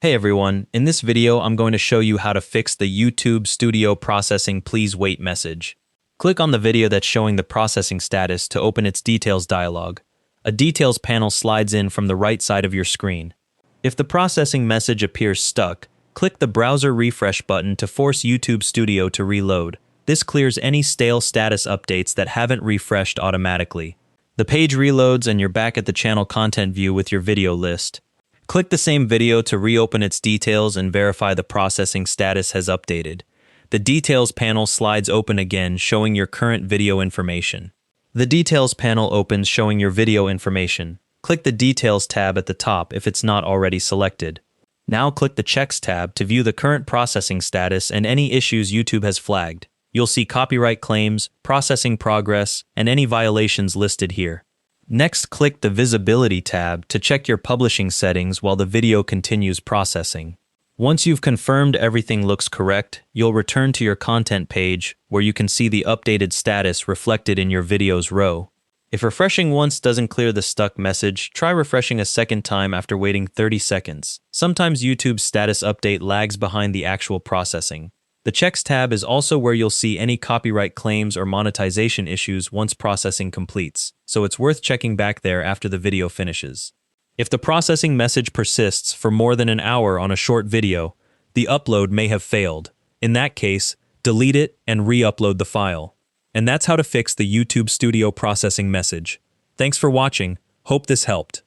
Hey everyone, in this video I'm going to show you how to fix the YouTube Studio Processing Please Wait message. Click on the video that's showing the processing status to open its details dialog. A details panel slides in from the right side of your screen. If the processing message appears stuck, click the browser refresh button to force YouTube Studio to reload. This clears any stale status updates that haven't refreshed automatically. The page reloads and you're back at the channel content view with your video list. Click the same video to reopen its details and verify the processing status has updated. The details panel slides open again, showing your current video information. The details panel opens showing your video information. Click the details tab at the top if it's not already selected. Now click the checks tab to view the current processing status and any issues YouTube has flagged. You'll see copyright claims, processing progress, and any violations listed here. Next, click the Visibility tab to check your publishing settings while the video continues processing. Once you've confirmed everything looks correct, you'll return to your content page where you can see the updated status reflected in your videos row. If refreshing once doesn't clear the stuck message, try refreshing a second time after waiting 30 seconds. Sometimes YouTube's status update lags behind the actual processing. The Checks tab is also where you'll see any copyright claims or monetization issues once processing completes, so it's worth checking back there after the video finishes. If the processing message persists for more than an hour on a short video, the upload may have failed. In that case, delete it and re-upload the file. And that's how to fix the YouTube Studio processing message. Thanks for watching. Hope this helped.